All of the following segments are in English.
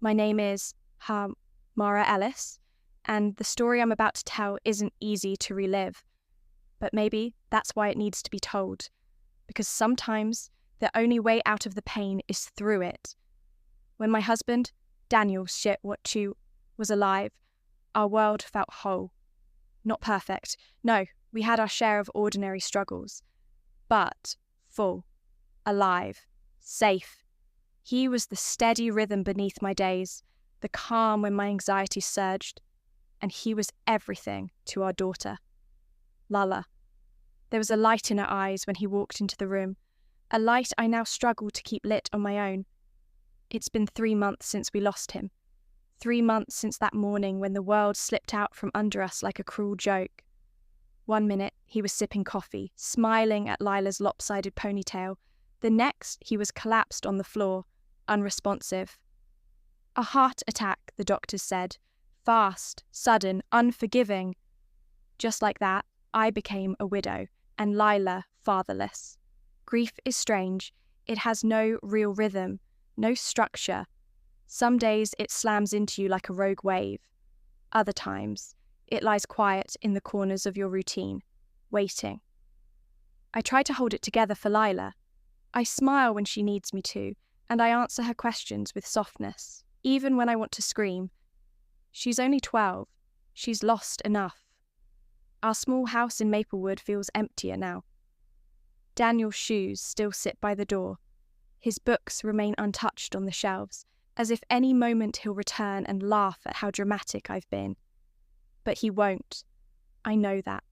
My name is Mara Ellis, and the story I'm about to tell isn't easy to relive. But maybe that's why it needs to be told, because sometimes the only way out of the pain is through it. When my husband, Daniel Shitwachu, was alive, our world felt whole. Not perfect. No, we had our share of ordinary struggles. But full, alive, safe. He was the steady rhythm beneath my days, the calm when my anxiety surged, and he was everything to our daughter, Lala. There was a light in her eyes when he walked into the room, a light I now struggle to keep lit on my own. It's been 3 months since we lost him. 3 months since that morning when the world slipped out from under us like a cruel joke. 1 minute, he was sipping coffee, smiling at Lila's lopsided ponytail. The next, he was collapsed on the floor, unresponsive. A heart attack, the doctors said. Fast, sudden, unforgiving. Just like that, I became a widow, and Lila fatherless. Grief is strange. It has no real rhythm, no structure. Some days it slams into you like a rogue wave. Other times, it lies quiet in the corners of your routine, waiting. I try to hold it together for Lila. I smile when she needs me to, and I answer her questions with softness, even when I want to scream. She's only 12. She's lost enough. Our small house in Maplewood feels emptier now. Daniel's shoes still sit by the door. His books remain untouched on the shelves, as if any moment he'll return and laugh at how dramatic I've been. But he won't. I know that.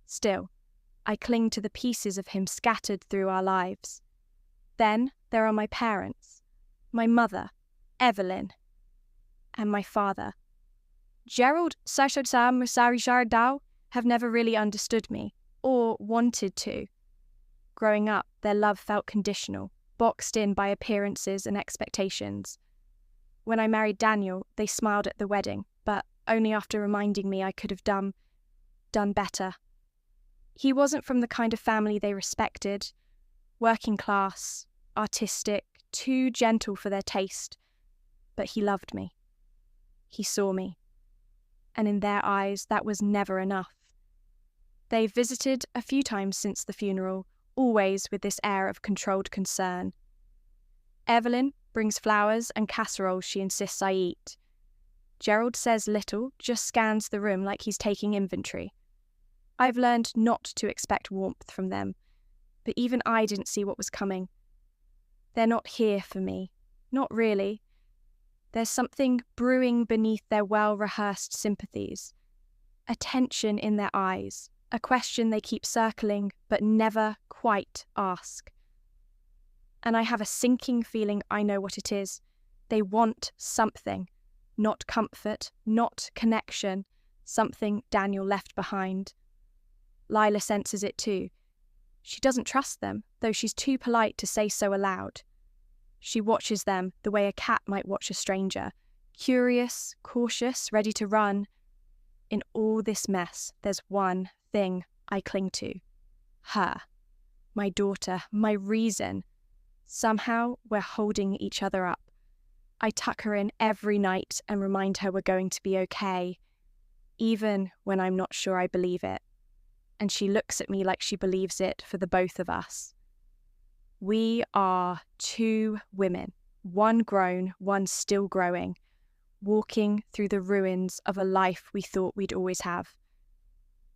Still, I cling to the pieces of him scattered through our lives. Then there are my parents, my mother, Evelyn, and my father. Gerald Sashod-Sam Musari Shardao have never really understood me, or wanted to. Growing up, their love felt conditional, boxed in by appearances and expectations. When I married Daniel, they smiled at the wedding, but only after reminding me I could have done better. He wasn't from the kind of family they respected, working class, artistic, too gentle for their taste, but he loved me. He saw me. And in their eyes, that was never enough. They've visited a few times since the funeral, always with this air of controlled concern. Evelyn brings flowers and casseroles she insists I eat. Gerald says little, just scans the room like he's taking inventory. I've learned not to expect warmth from them, but even I didn't see what was coming. They're not here for me. Not really. There's something brewing beneath their well-rehearsed sympathies. A tension in their eyes, a question they keep circling but never quite ask. And I have a sinking feeling I know what it is. They want something. Not comfort, not connection, something Daniel left behind. Lila senses it too. She doesn't trust them, though she's too polite to say so aloud. She watches them the way a cat might watch a stranger, curious, cautious, ready to run. In all this mess, there's one thing I cling to. Her. My daughter, my reason. Somehow we're holding each other up. I tuck her in every night and remind her we're going to be okay, even when I'm not sure I believe it. And she looks at me like she believes it for the both of us. We are 2 women, one grown, one still growing, walking through the ruins of a life we thought we'd always have.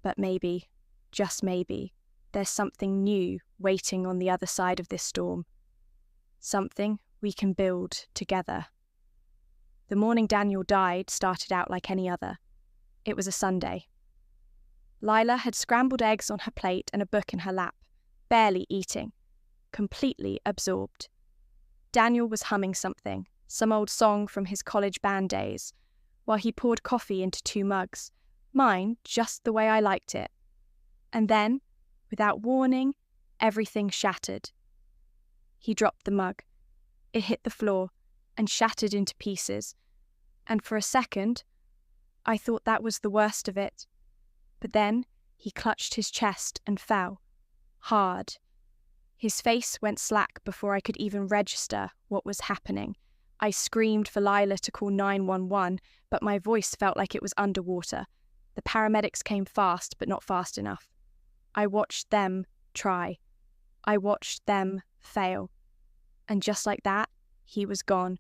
But maybe, just maybe, there's something new waiting on the other side of this storm. Something we can build together. The morning Daniel died started out like any other. It was a Sunday. Lila had scrambled eggs on her plate and a book in her lap, barely eating, completely absorbed. Daniel was humming something, some old song from his college band days, while he poured coffee into 2 mugs, mine just the way I liked it. And then, without warning, everything shattered. He dropped the mug. It hit the floor and shattered into pieces, and for a second, I thought that was the worst of it. But then he clutched his chest and fell, hard. His face went slack before I could even register what was happening. I screamed for Lila to call 911, but my voice felt like it was underwater. The paramedics came fast, but not fast enough. I watched them try. I watched them fail. And just like that, he was gone.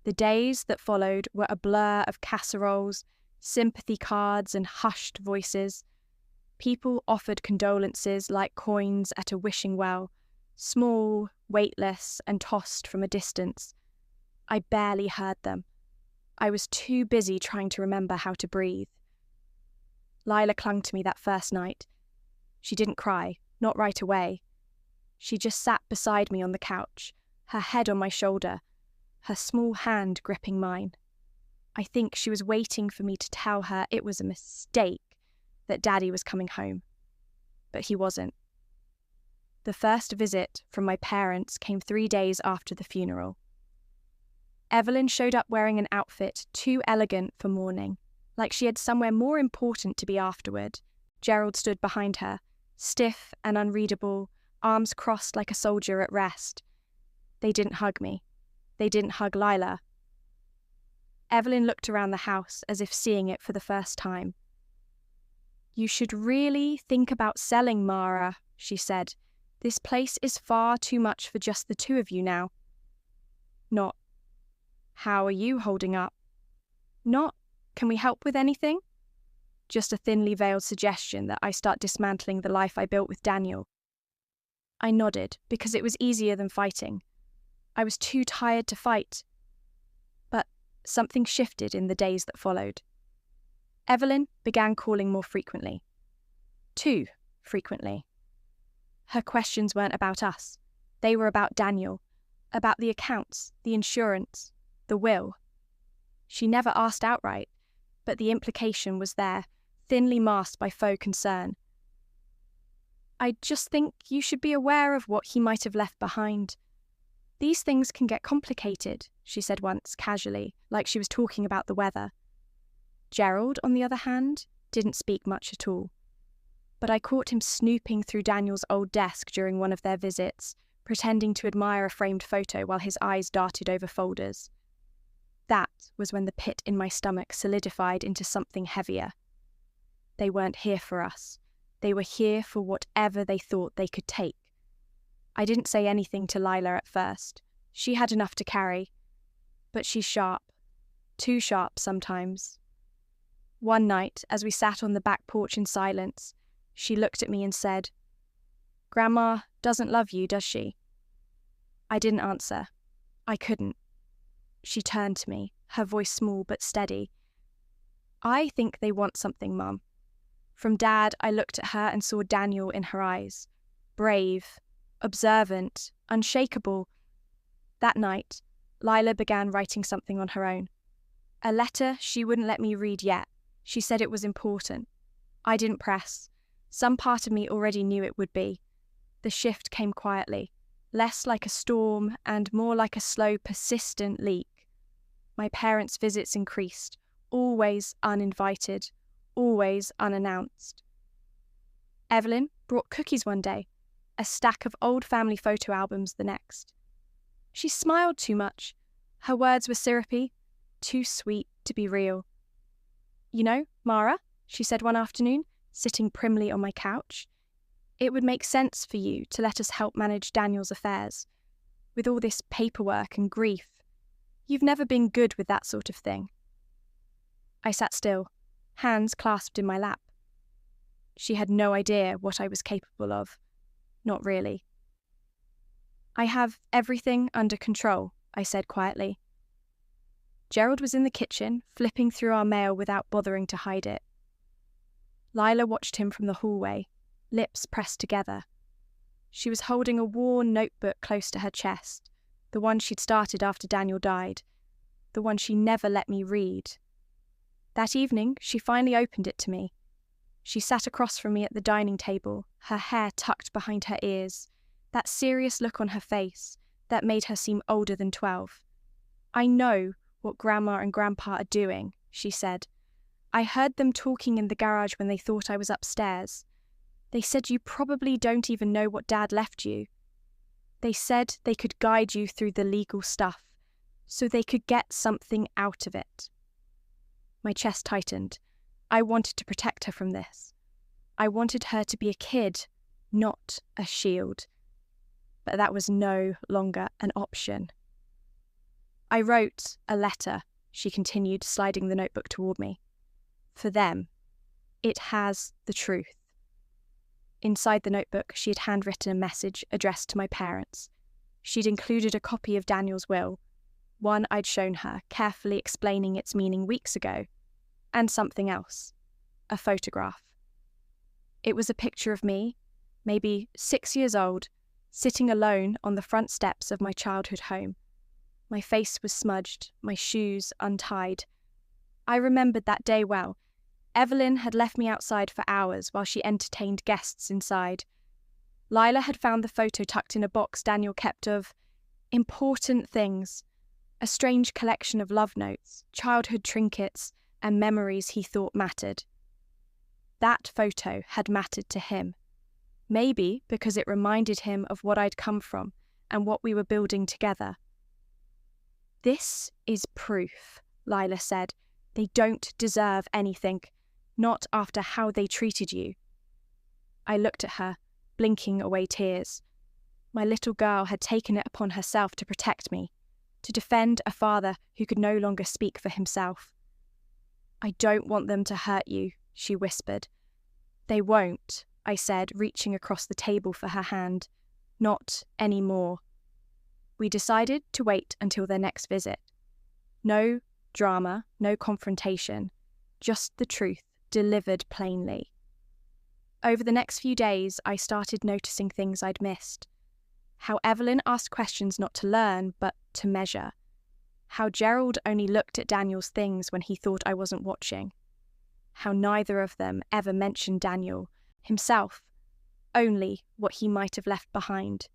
The days that followed were a blur of casseroles, sympathy cards, and hushed voices. People offered condolences like coins at a wishing well, small, weightless, and tossed from a distance. I barely heard them. I was too busy trying to remember how to breathe. Lila clung to me that first night. She didn't cry, not right away. She just sat beside me on the couch, her head on my shoulder, her small hand gripping mine. I think she was waiting for me to tell her it was a mistake that Daddy was coming home. But he wasn't. The first visit from my parents came 3 days after the funeral. Evelyn showed up wearing an outfit too elegant for mourning, like she had somewhere more important to be afterward. Gerald stood behind her, stiff and unreadable, arms crossed like a soldier at rest. They didn't hug me. They didn't hug Lila. Evelyn looked around the house as if seeing it for the first time. "You should really think about selling, Mara," she said. "This place is far too much for just the two of you now." Not, "How are you holding up?" Not, "Can we help with anything?" Just a thinly veiled suggestion that I start dismantling the life I built with Daniel. I nodded because it was easier than fighting. I was too tired to fight. But something shifted in the days that followed. Evelyn began calling more frequently. Too frequently. Her questions weren't about us. They were about Daniel, about the accounts, the insurance, the will. She never asked outright, but the implication was there, thinly masked by faux concern. "I just think you should be aware of what he might have left behind. These things can get complicated," she said once, casually, like she was talking about the weather. Gerald, on the other hand, didn't speak much at all. But I caught him snooping through Daniel's old desk during one of their visits, pretending to admire a framed photo while his eyes darted over folders. That was when the pit in my stomach solidified into something heavier. They weren't here for us. They were here for whatever they thought they could take. I didn't say anything to Lila at first. She had enough to carry. But she's sharp. Too sharp sometimes. One night, as we sat on the back porch in silence, she looked at me and said, "Grandma doesn't love you, does she?" I didn't answer. I couldn't. She turned to me, her voice small but steady. "I think they want something, Mum." From Dad, I looked at her and saw Daniel in her eyes. Brave, observant, unshakable. That night, Lila began writing something on her own. A letter she wouldn't let me read yet. She said it was important. I didn't press. Some part of me already knew it would be. The shift came quietly, less like a storm and more like a slow, persistent leak. My parents' visits increased, always uninvited, always unannounced. Evelyn brought cookies one day, a stack of old family photo albums the next. She smiled too much. Her words were syrupy, too sweet to be real. "You know, Mara," she said one afternoon, sitting primly on my couch, "it would make sense for you to let us help manage Daniel's affairs. With all this paperwork and grief, you've never been good with that sort of thing." I sat still, hands clasped in my lap. She had no idea what I was capable of. Not really. "I have everything under control," I said quietly. Gerald was in the kitchen, flipping through our mail without bothering to hide it. Lila watched him from the hallway, lips pressed together. She was holding a worn notebook close to her chest, the one she'd started after Daniel died, the one she never let me read. That evening, she finally opened it to me. She sat across from me at the dining table, her hair tucked behind her ears, that serious look on her face that made her seem older than 12. "I know what Grandma and Grandpa are doing," she said. "I heard them talking in the garage when they thought I was upstairs. They said you probably don't even know what Dad left you. They said they could guide you through the legal stuff. so they could get something out of it. My chest tightened. I wanted to protect her from this. I wanted her to be a kid, not a shield. But that was no longer an option. I wrote a letter, she continued, sliding the notebook toward me. For them. It has the truth. Inside the notebook, she had handwritten a message addressed to my parents. She'd included a copy of Daniel's will, one I'd shown her, carefully explaining its meaning weeks ago, and something else, a photograph. It was a picture of me, maybe 6 years old, sitting alone on the front steps of my childhood home. My face was smudged, my shoes untied. I remembered that day well. Evelyn had left me outside for hours while she entertained guests inside. Lila had found the photo tucked in a box Daniel kept of important things, a strange collection of love notes, childhood trinkets, and memories he thought mattered. That photo had mattered to him, maybe because it reminded him of what I'd come from and what we were building together. This is proof, Lila said. They don't deserve anything, not after how they treated you. I looked at her, blinking away tears. My little girl had taken it upon herself to protect me, to defend a father who could no longer speak for himself. I don't want them to hurt you, she whispered. They won't, I said, reaching across the table for her hand. Not anymore. We decided to wait until their next visit. No drama, no confrontation, just the truth delivered plainly. Over the next few days, I started noticing things I'd missed. How Evelyn asked questions not to learn, but to measure. How Gerald only looked at Daniel's things when he thought I wasn't watching. How neither of them ever mentioned Daniel, himself, only what he might have left behind.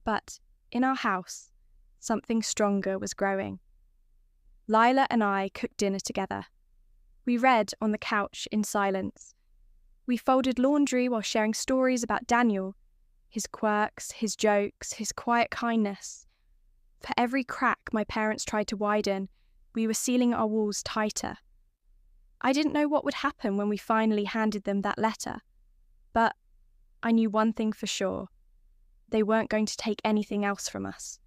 But in our house, something stronger was growing. Lila and I cooked dinner together. We read on the couch in silence. We folded laundry while sharing stories about Daniel, his quirks, his jokes, his quiet kindness. For every crack my parents tried to widen, we were sealing our walls tighter. I didn't know what would happen when we finally handed them that letter, but I knew one thing for sure. They weren't going to take anything else from us.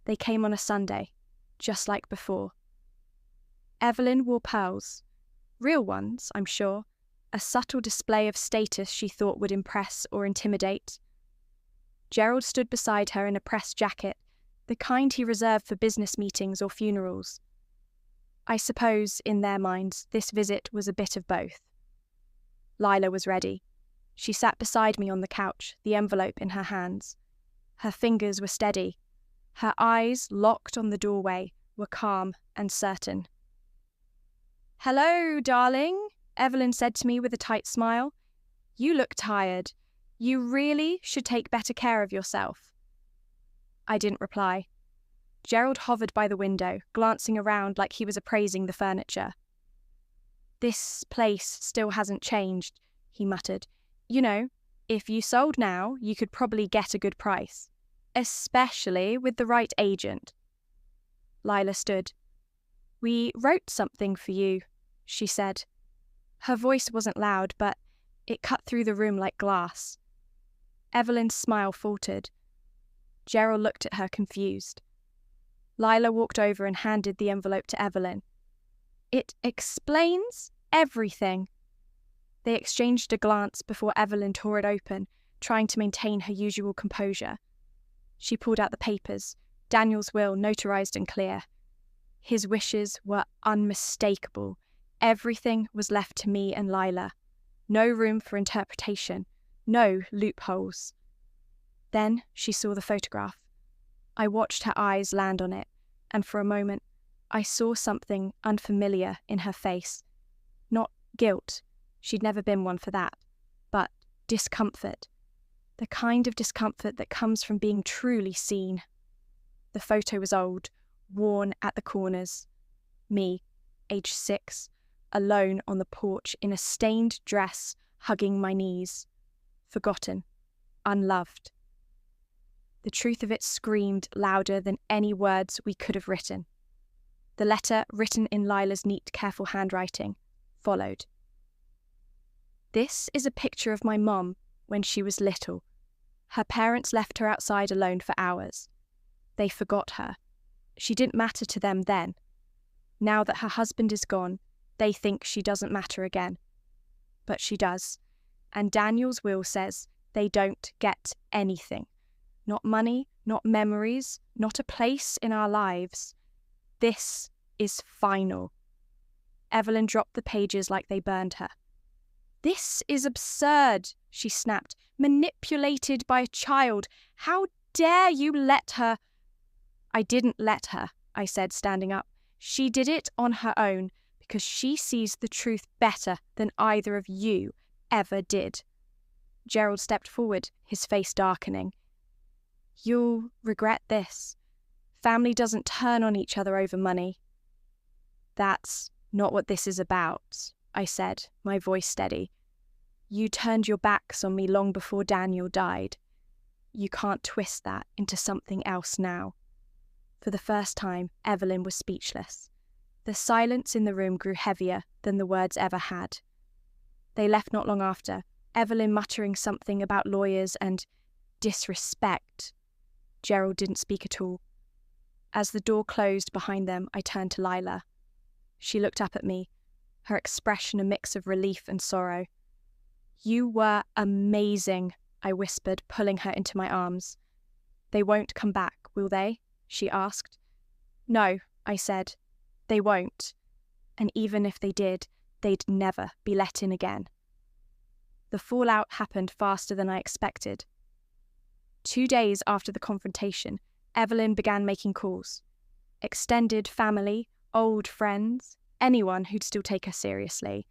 They came on a Sunday, just like before. Evelyn wore pearls, real ones, I'm sure, a subtle display of status she thought would impress or intimidate. Gerald stood beside her in a pressed jacket, the kind he reserved for business meetings or funerals. I suppose, in their minds, this visit was a bit of both. Lila was ready. She sat beside me on the couch, the envelope in her hands. Her fingers were steady. Her eyes, locked on the doorway, were calm and certain. "Hello, darling," Evelyn said to me with a tight smile. "You look tired. You really should take better care of yourself." I didn't reply. Gerald hovered by the window, glancing around like he was appraising the furniture. "This place still hasn't changed," he muttered. "You know, if you sold now, you could probably get a good price. Especially with the right agent." Lila stood. "We wrote something for you," she said. Her voice wasn't loud, but it cut through the room like glass. Evelyn's smile faltered. Gerald looked at her confused. Lila walked over and handed the envelope to Evelyn. "It explains everything." They exchanged a glance before Evelyn tore it open, trying to maintain her usual composure. She pulled out the papers, Daniel's will notarized and clear. His wishes were unmistakable. Everything was left to me and Lila. No room for interpretation, no loopholes. Then she saw the photograph. I watched her eyes land on it, and for a moment I saw something unfamiliar in her face. Not guilt, she'd never been one for that, but discomfort. The kind of discomfort that comes from being truly seen. The photo was old, worn at the corners. Me, age 6, alone on the porch in a stained dress, hugging my knees. Forgotten, unloved. The truth of it screamed louder than any words we could have written. The letter, written in Lila's neat, careful handwriting, followed. This is a picture of my mom when she was little. Her parents left her outside alone for hours. They forgot her. She didn't matter to them then. Now that her husband is gone, they think she doesn't matter again. But she does. And Daniel's will says they don't get anything. Not money, not memories, not a place in our lives. This is final. Evelyn dropped the pages like they burned her. This is absurd, she snapped. Manipulated by a child. How dare you let her? I didn't let her, I said, standing up. She did it on her own because she sees the truth better than either of you ever did. Gerald stepped forward, his face darkening. You'll regret this. Family doesn't turn on each other over money. That's not what this is about, I said, my voice steady. You turned your backs on me long before Daniel died. You can't twist that into something else now. For the first time, Evelyn was speechless. The silence in the room grew heavier than the words ever had. They left not long after, Evelyn muttering something about lawyers and disrespect. Gerald didn't speak at all. As the door closed behind them, I turned to Lila. She looked up at me, her expression a mix of relief and sorrow. You were amazing, I whispered, pulling her into my arms. They won't come back, will they? She asked. No, I said. They won't. And even if they did, they'd never be let in again. The fallout happened faster than I expected. 2 days after the confrontation, Evelyn began making calls. Extended family, old friends, anyone who'd still take her seriously.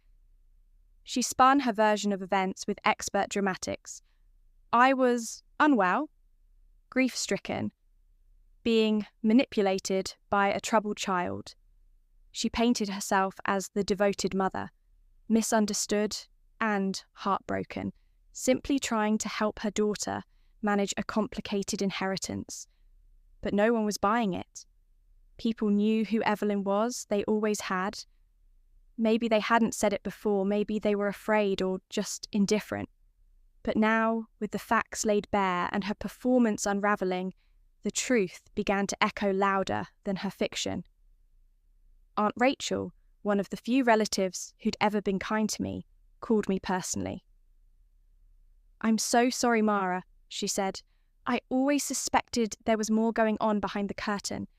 She spun her version of events with expert dramatics. I was unwell, grief-stricken, being manipulated by a troubled child. She painted herself as the devoted mother, misunderstood and heartbroken, simply trying to help her daughter manage a complicated inheritance. But no one was buying it. People knew who Evelyn was, they always had. Maybe they hadn't said it before, maybe they were afraid or just indifferent. But now, with the facts laid bare and her performance unravelling, the truth began to echo louder than her fiction. Aunt Rachel, one of the few relatives who'd ever been kind to me, called me personally. I'm so sorry, Mara, she said. I always suspected there was more going on behind the curtain.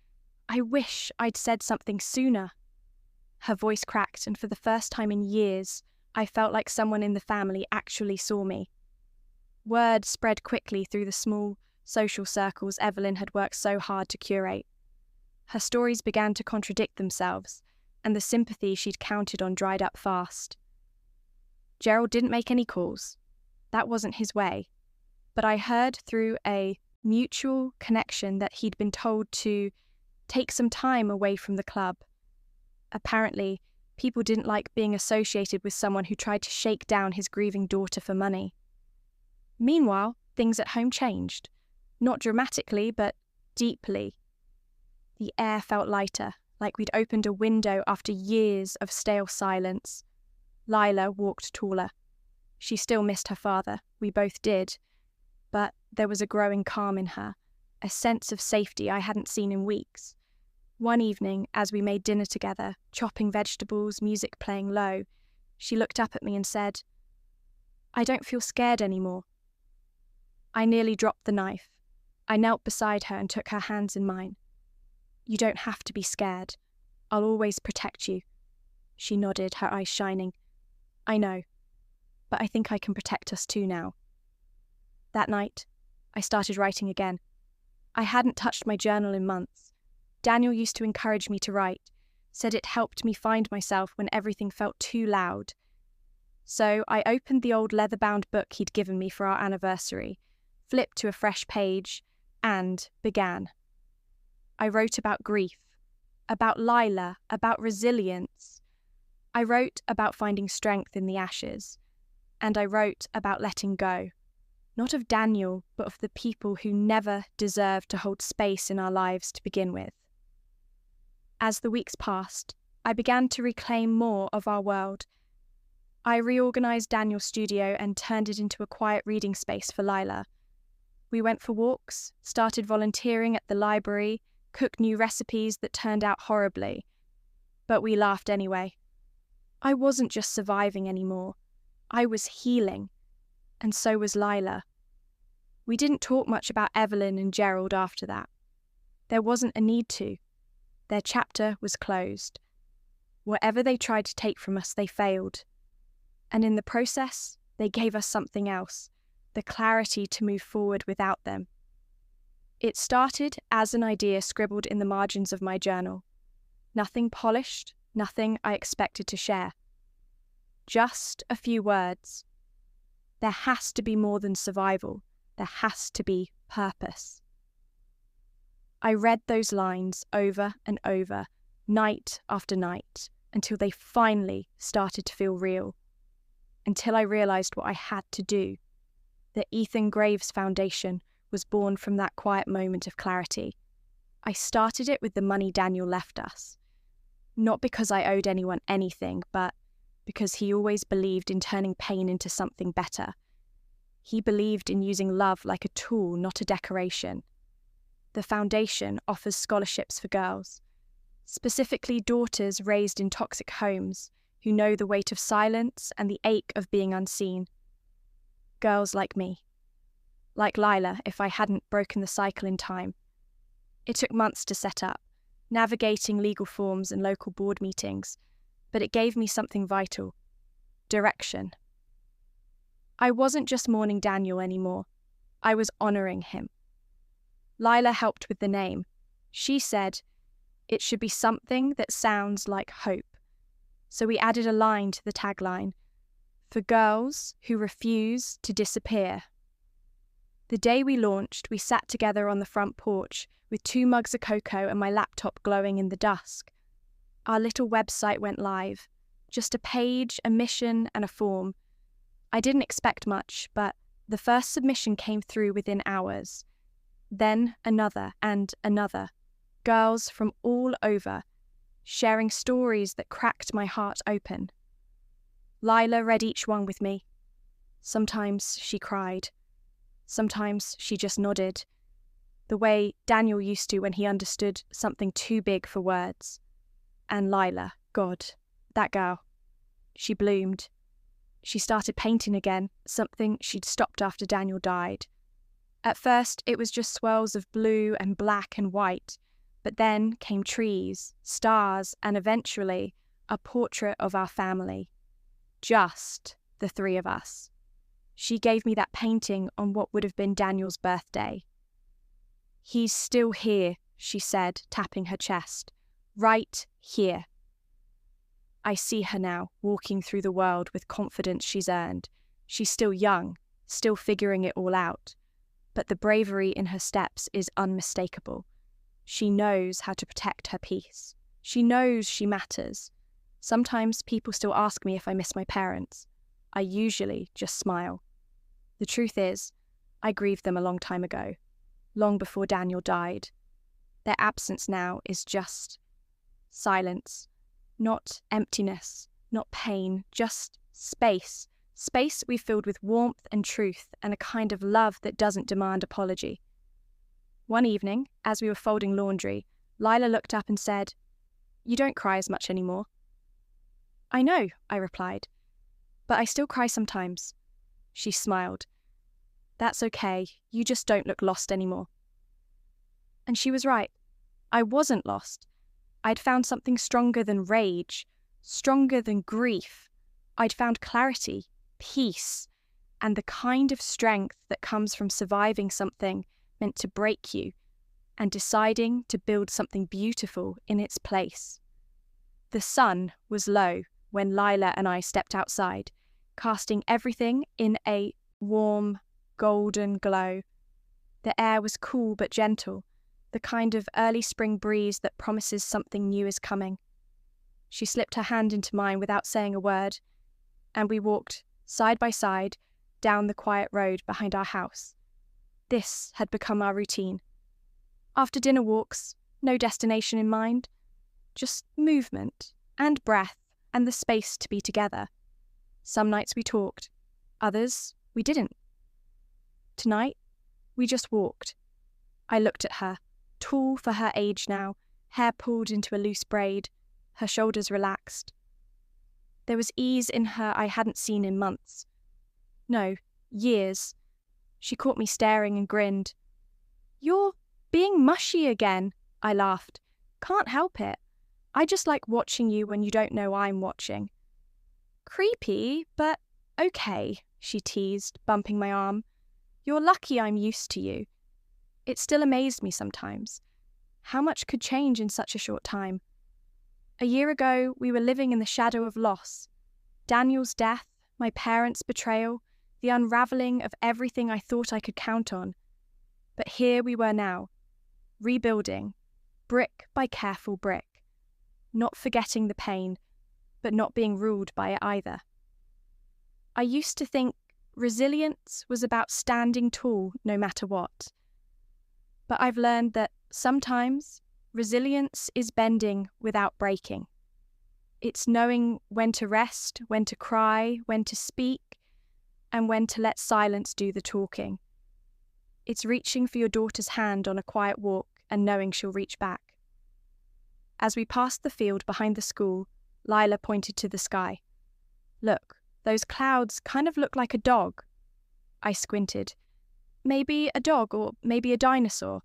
I wish I'd said something sooner. Her voice cracked, and for the first time in years, I felt like someone in the family actually saw me. Word spread quickly through the small social circles Evelyn had worked so hard to curate. Her stories began to contradict themselves, and the sympathy she'd counted on dried up fast. Gerald didn't make any calls. That wasn't his way. But I heard through a mutual connection that he'd been told to take some time away from the club. Apparently, people didn't like being associated with someone who tried to shake down his grieving daughter for money. Meanwhile, things at home changed. Not dramatically, but deeply. The air felt lighter, like we'd opened a window after years of stale silence. Lila walked taller. She still missed her father, we both did, but there was a growing calm in her, a sense of safety I hadn't seen in weeks. One evening, as we made dinner together, chopping vegetables, music playing low, she looked up at me and said, I don't feel scared anymore. I nearly dropped the knife. I knelt beside her and took her hands in mine. You don't have to be scared. I'll always protect you. She nodded, her eyes shining. I know, but I think I can protect us too now. That night, I started writing again. I hadn't touched my journal in months. Daniel used to encourage me to write, said it helped me find myself when everything felt too loud. So I opened the old leather-bound book he'd given me for our anniversary, flipped to a fresh page, and began. I wrote about grief, about Lila, about resilience. I wrote about finding strength in the ashes, and I wrote about letting go. not of Daniel, but of the people who never deserved to hold space in our lives to begin with. As the weeks passed, I began to reclaim more of our world. I reorganized Daniel's studio and turned it into a quiet reading space for Lila. We went for walks, started volunteering at the library, cooked new recipes that turned out horribly. But we laughed anyway. I wasn't just surviving anymore. I was healing. And so was Lila. We didn't talk much about Evelyn and Gerald after that. There wasn't a need to. Their chapter was closed. Whatever they tried to take from us, they failed. And in the process, they gave us something else, the clarity to move forward without them. It started as an idea scribbled in the margins of my journal. Nothing polished, nothing I expected to share. Just a few words. There has to be more than survival. There has to be purpose. I read those lines over and over, night after night, until they finally started to feel real. Until I realized what I had to do. The Ethan Graves Foundation was born from that quiet moment of clarity. I started it with the money Daniel left us. Not because I owed anyone anything, but because he always believed in turning pain into something better. He believed in using love like a tool, not a decoration. The foundation offers scholarships for girls, specifically daughters raised in toxic homes who know the weight of silence and the ache of being unseen. Girls like me. Like Lila, if I hadn't broken the cycle in time. It took months to set up, navigating legal forms and local board meetings, but it gave me something vital. Direction. I wasn't just mourning Daniel anymore. I was honouring him. Lila helped with the name. She said, it should be something that sounds like hope. So we added a line to the tagline, for girls who refuse to disappear. The day we launched, we sat together on the front porch with 2 mugs of cocoa and my laptop glowing in the dusk. Our little website went live. Just a page, a mission, and a form. I didn't expect much, but the first submission came through within hours. Then another and another. Girls from all over, sharing stories that cracked my heart open. Lila read each one with me. Sometimes she cried. Sometimes she just nodded, the way Daniel used to when he understood something too big for words. And Lila, God, that girl, she bloomed. She started painting again, something she'd stopped after Daniel died. At first, it was just swirls of blue and black and white, but then came trees, stars, and eventually a portrait of our family. Just the 3 of us. She gave me that painting on what would have been Daniel's birthday. He's still here, she said, tapping her chest. Right here. I see her now, walking through the world with confidence she's earned. She's still young, still figuring it all out. But the bravery in her steps is unmistakable. She knows how to protect her peace. She knows she matters. Sometimes people still ask me if I miss my parents. I usually just smile. The truth is, I grieved them a long time ago, long before Daniel died. Their absence now is just silence, not emptiness, not pain, just space. Space we filled with warmth and truth and a kind of love that doesn't demand apology. One evening, as we were folding laundry, Lila looked up and said, "You don't cry as much anymore." "I know," I replied, "but I still cry sometimes." She smiled. "That's okay, you just don't look lost anymore." And she was right. I wasn't lost. I'd found something stronger than rage, stronger than grief. I'd found clarity, peace, and the kind of strength that comes from surviving something meant to break you and deciding to build something beautiful in its place. The sun was low when Lila and I stepped outside, casting everything in a warm, golden glow. The air was cool but gentle, the kind of early spring breeze that promises something new is coming. She slipped her hand into mine without saying a word, and we walked side by side down the quiet road behind our house. This had become our routine. After dinner walks, no destination in mind, just movement and breath and the space to be together. Some nights we talked, others we didn't. Tonight, we just walked. I looked at her, tall for her age now, hair pulled into a loose braid, her shoulders relaxed. There was ease in her I hadn't seen in months. No, years. She caught me staring and grinned. "You're being mushy again," I laughed. "Can't help it. I just like watching you when you don't know I'm watching." "Creepy, but okay," she teased, bumping my arm. "You're lucky I'm used to you." It still amazed me sometimes. How much could change in such a short time? A year ago, we were living in the shadow of loss. Daniel's death, my parents' betrayal, the unravelling of everything I thought I could count on. But here we were now, rebuilding, brick by careful brick, not forgetting the pain, but not being ruled by it either. I used to think resilience was about standing tall no matter what. But I've learned that sometimes resilience is bending without breaking. It's knowing when to rest, when to cry, when to speak, and when to let silence do the talking. It's reaching for your daughter's hand on a quiet walk and knowing she'll reach back. As we passed the field behind the school, Lila pointed to the sky. "Look, those clouds kind of look like a dog." I squinted. "Maybe a dog or maybe a dinosaur."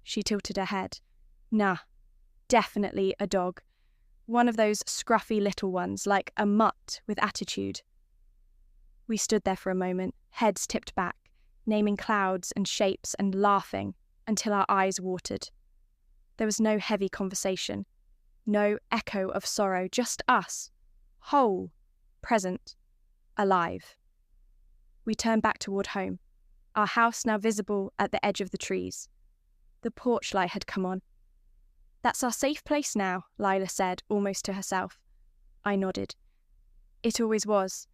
She tilted her head. "Nah, definitely a dog. One of those scruffy little ones, like a mutt with attitude." We stood there for a moment, heads tipped back, naming clouds and shapes and laughing until our eyes watered. There was no heavy conversation, no echo of sorrow, just us, whole, present, alive. We turned back toward home, our house now visible at the edge of the trees. The porch light had come on. "That's our safe place now," Lila said, almost to herself. I nodded. It always was.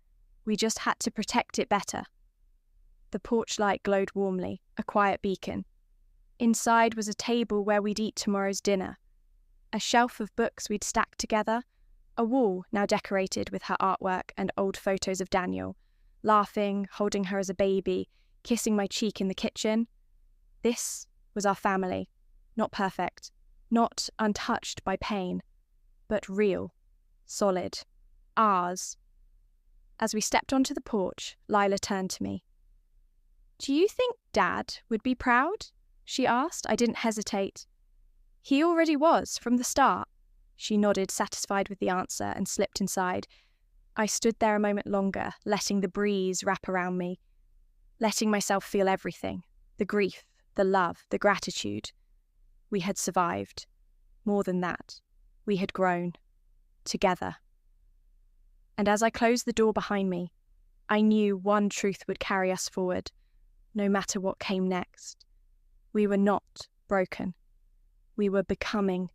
We just had to protect it better. The porch light glowed warmly, a quiet beacon. Inside was a table where we'd eat tomorrow's dinner, a shelf of books we'd stacked together, a wall now decorated with her artwork and old photos of Daniel, laughing, holding her as a baby, kissing my cheek in the kitchen. This was our family, not perfect, not untouched by pain, but real, solid, ours. As we stepped onto the porch, Lila turned to me. "Do you think Dad would be proud?" she asked. I didn't hesitate. "He already was, from the start." She nodded, satisfied with the answer, and slipped inside. I stood there a moment longer, letting the breeze wrap around me, letting myself feel everything, the grief, the love, the gratitude. We had survived. More than that, we had grown. Together. And as I closed the door behind me, I knew one truth would carry us forward, no matter what came next. We were not broken. We were becoming